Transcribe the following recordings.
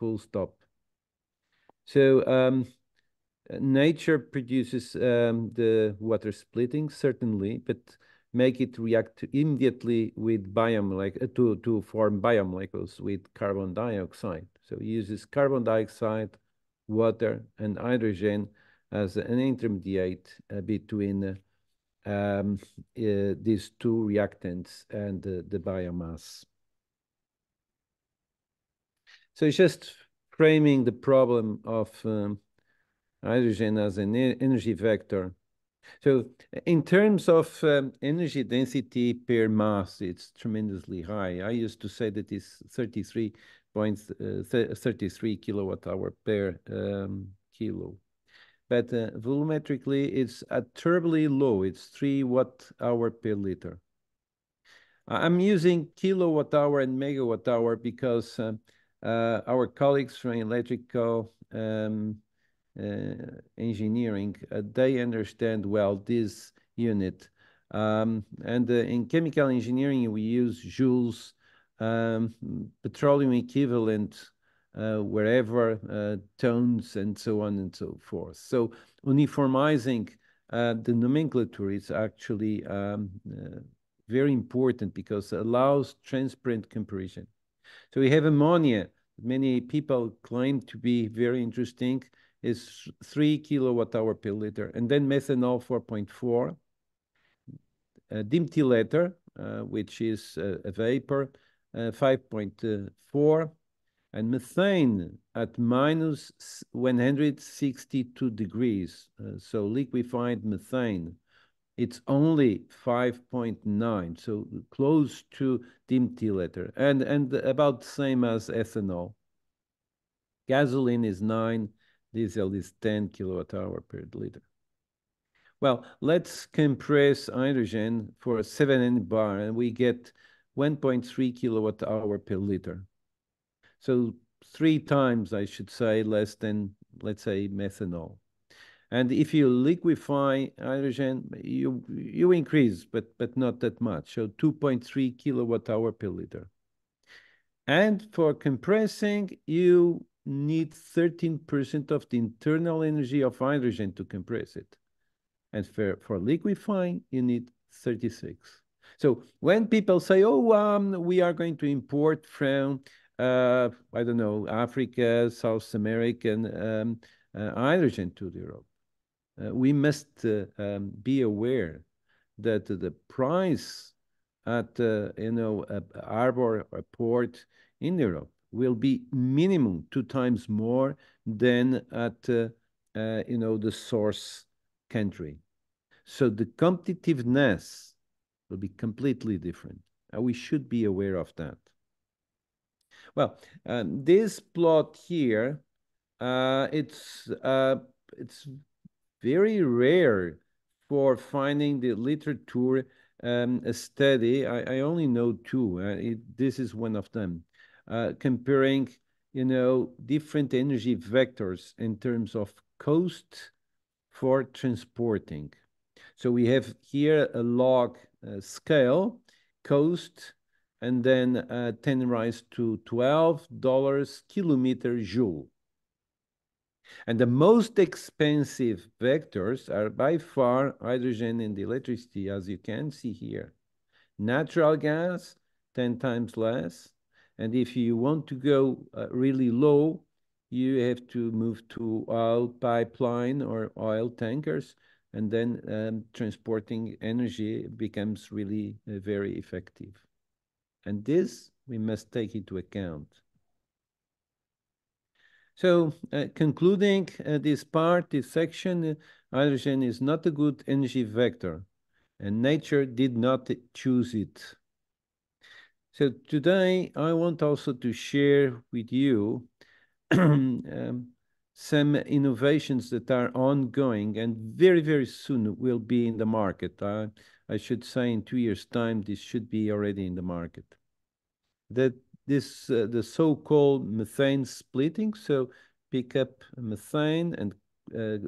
full stop. So nature produces the water splitting, certainly, but make it react immediately with to form biomolecules with carbon dioxide. So it uses carbon dioxide, water, and hydrogen as an intermediate between these two reactants and the biomass. So it's just framing the problem of hydrogen as an energy vector. So in terms of energy density per mass, it's tremendously high. I used to say that it's 33 kilowatt hour per kilo. But volumetrically, it's terribly low. It's 3 watt hour per liter. I'm using kilowatt hour and megawatt hour because our colleagues from electrical engineering, they understand well this unit. And in chemical engineering, we use joules, petroleum equivalent, wherever, tones, and so on and so forth. So uniformizing the nomenclature is actually very important because it allows transparent comparison. So we have ammonia. Many people claim to be very interesting. Is 3 kilowatt hour per liter, and then methanol 4.4, dimethyl ether, which is a vapor, 5.4, and methane at minus 162 degrees. So liquefied methane, it's only 5.9, so close to dimethyl ether, and about the same as ethanol. Gasoline is 9, diesel is 10 kilowatt hour per liter. Well, let's compress hydrogen for a 7N bar, and we get 1.3 kilowatt hour per liter. So 3 times, I should say, less than, let's say, methanol. And if you liquefy hydrogen, you increase, but not that much. So 2.3 kilowatt hour per liter. And for compressing, you need 13% of the internal energy of hydrogen to compress it. And for liquefying, you need 36. So when people say, oh, we are going to import from, I don't know, Africa, South American hydrogen to Europe, we must be aware that the price at a harbor or port in Europe will be minimum 2 times more than at the source country. So the competitiveness will be completely different. We should be aware of that. Well, this plot here, it's very rare for finding the literature study. I only know 2. This is one of them, comparing, different energy vectors in terms of cost for transporting. So we have here a log scale, cost, and then 10 raised to $12 kilometer joule. And the most expensive vectors are by far hydrogen and electricity, as you can see here. Natural gas, 10 times less. And if you want to go really low, you have to move to oil pipeline or oil tankers, and then transporting energy becomes really very effective. And this we must take into account. So concluding this section, hydrogen is not a good energy vector, and nature did not choose it. So today, I want also to share with you some innovations that are ongoing and very, very soon will be in the market. I should say in 2 years' time, this should be already in the market. The so-called methane splitting, so pick up methane and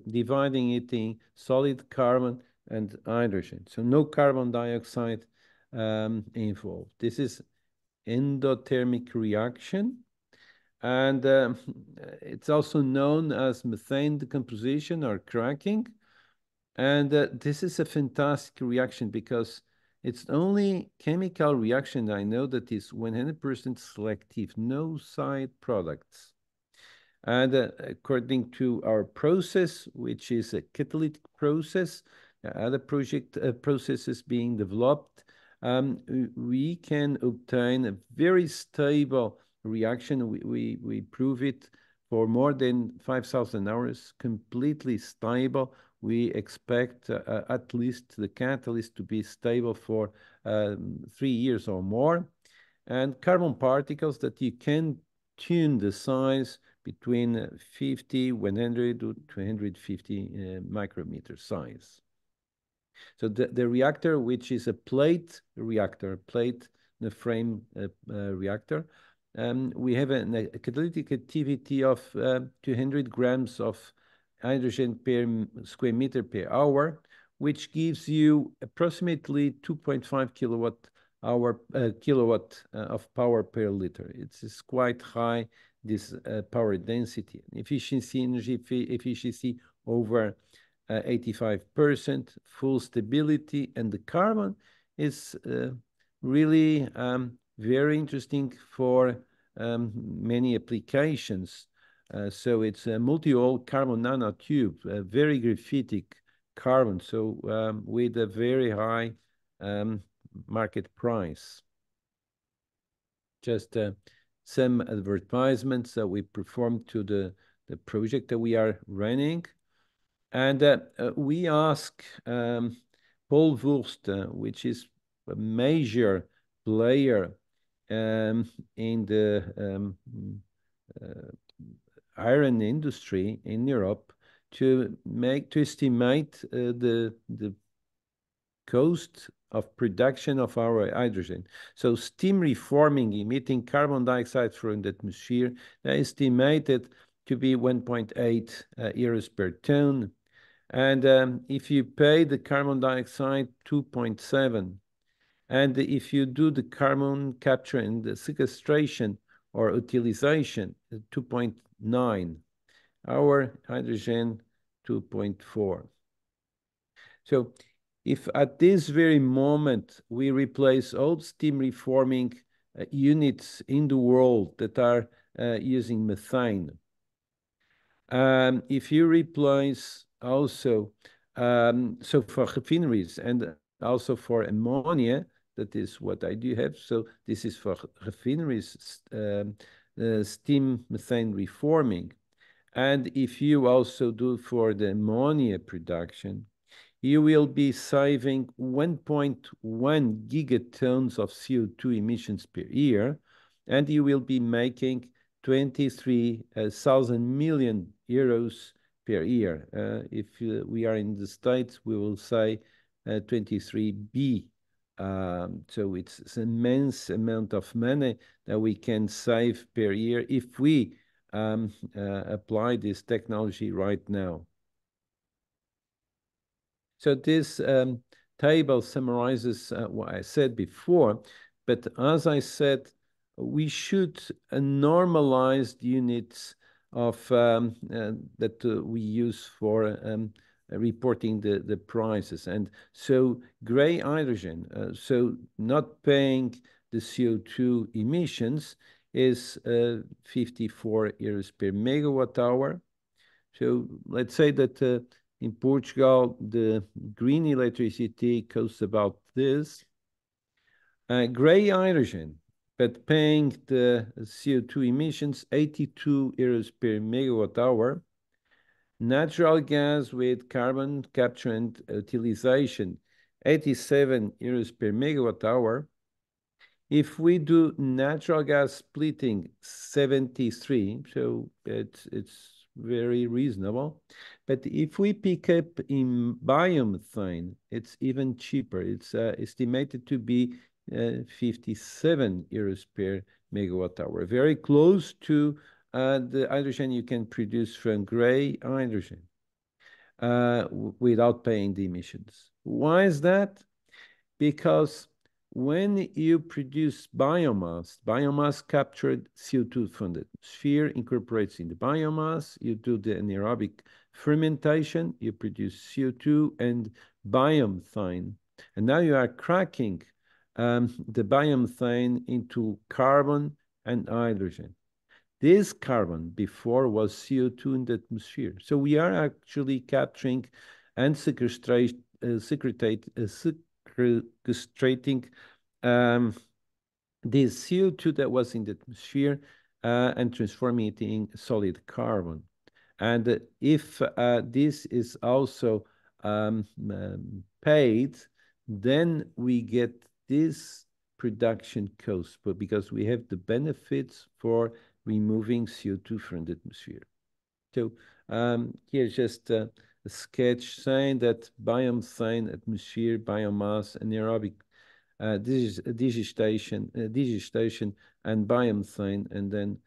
dividing it in solid carbon and hydrogen. So no carbon dioxide involved. This is endothermic reaction. And it's also known as methane decomposition or cracking. And this is a fantastic reaction because it's the only chemical reaction I know that is 100% selective, no side products. And according to our process, which is a catalytic process, other project processes being developed, we can obtain a very stable reaction. We prove it for more than 5,000 hours, completely stable. We expect at least the catalyst to be stable for 3 years or more. And carbon particles that you can tune the size between 50, 100 to 250 micrometer size. So the reactor, which is a plate reactor, plate the frame reactor, we have a catalytic activity of 200 grams of hydrogen per square meter per hour, which gives you approximately 2.5 kilowatt of power per liter. It's quite high, this power density. Efficiency, energy efficiency over 85%, full stability, and the carbon is really very interesting for many applications. So it's a multi-wall carbon nanotube, a very graphitic carbon, so with a very high market price. Just some advertisements that we performed to the project that we are running. And we ask Paul Wurst, which is a major player in the iron industry in Europe, to estimate the cost of production of our hydrogen. So steam reforming, emitting carbon dioxide from the atmosphere, they estimated to be 1.8 euros per ton. And if you pay the carbon dioxide 2.7, and if you do the carbon capture and the sequestration or utilization, 2.9, our hydrogen 2.4. So if at this very moment we replace all steam reforming units in the world that are using methane, if you replace also, so for refineries and also for ammonia, that is what I do have. So this is for refineries, steam methane reforming. And if you also do for the ammonia production, you will be saving 1.1 gigatons of CO2 emissions per year, and you will be making 23,000 million euros per year. If we are in the States, we will say 23B. So it's an immense amount of money that we can save per year if we apply this technology right now. So this table summarizes what I said before, but as I said, we should normalize the units of that we use for reporting the prices. And so gray hydrogen, so not paying the CO2 emissions, is 54 euros per megawatt hour. So let's say that in Portugal, the green electricity costs about this. Gray hydrogen, but paying the CO2 emissions, 82 euros per megawatt hour. Natural gas with carbon capture and utilization, 87 euros per megawatt hour. If we do natural gas splitting, 73, so it's very reasonable. But if we pick up in biomethane, it's even cheaper. It's estimated to be 57 euros per megawatt hour, very close to the hydrogen you can produce from gray hydrogen without paying the emissions. Why is that? Because when you produce biomass, biomass captured CO2 from the atmosphere, incorporates in the biomass, you do the anaerobic fermentation, you produce CO2 and biomethane. And now you are cracking the biomethane into carbon and hydrogen. This carbon before was CO2 in the atmosphere. So we are actually capturing and sequestrating this CO2 that was in the atmosphere and transforming it in solid carbon. And if this is also paid, then we get this production cost, but because we have the benefits for removing CO2 from the atmosphere. So here's just a sketch saying that biomethane, atmosphere, biomass, anaerobic digestation, and biomethane, and then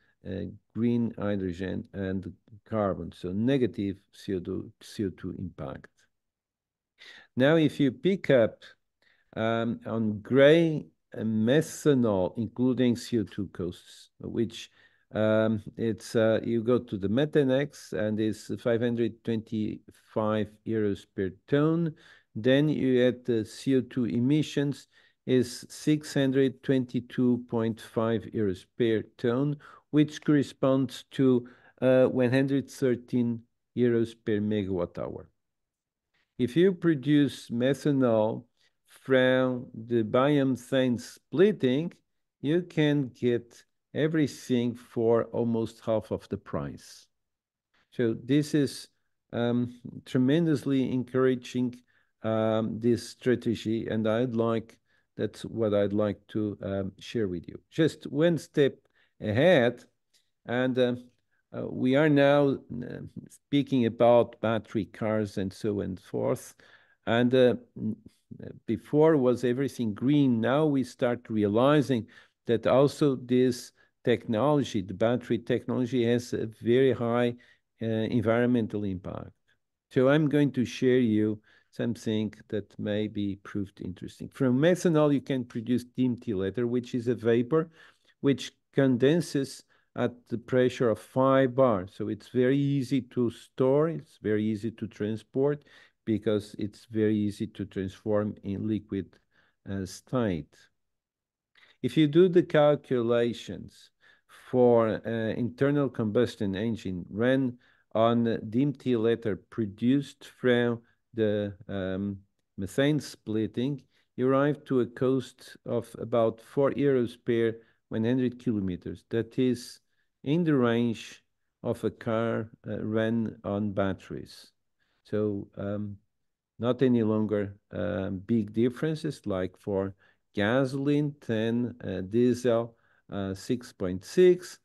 green hydrogen and carbon, so negative CO2 impact. Now, if you pick up on gray methanol, including CO2 costs, which it's you go to the Methanex and it's 525 euros per ton. Then you add the CO2 emissions is 622.5 euros per ton, which corresponds to 113 euros per megawatt hour. If you produce methanol from the biomethane splitting, you can get everything for almost half of the price. So this is tremendously encouraging this strategy, and that's what I'd like to share with you. Just one step ahead, and we are now speaking about battery cars and so and forth. And before was everything green. Now we start realizing that also this technology, the battery technology, has a very high environmental impact. So I'm going to share you something that may be proved interesting. From methanol, you can produce DMT ether, which is a vapor which condenses at the pressure of 5 bar. So it's very easy to store, it's very easy to transport, because it's very easy to transform in liquid state. If you do the calculations for internal combustion engine ran on DMT ether produced from the methane splitting, you arrive to a cost of about 4 euros per 100 kilometers. That is in the range of a car run on batteries. So not any longer big differences like for gasoline 10, diesel 6.6.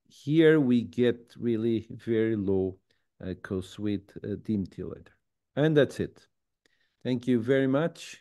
Here we get really very low costs with DMT ether. And that's it. Thank you very much.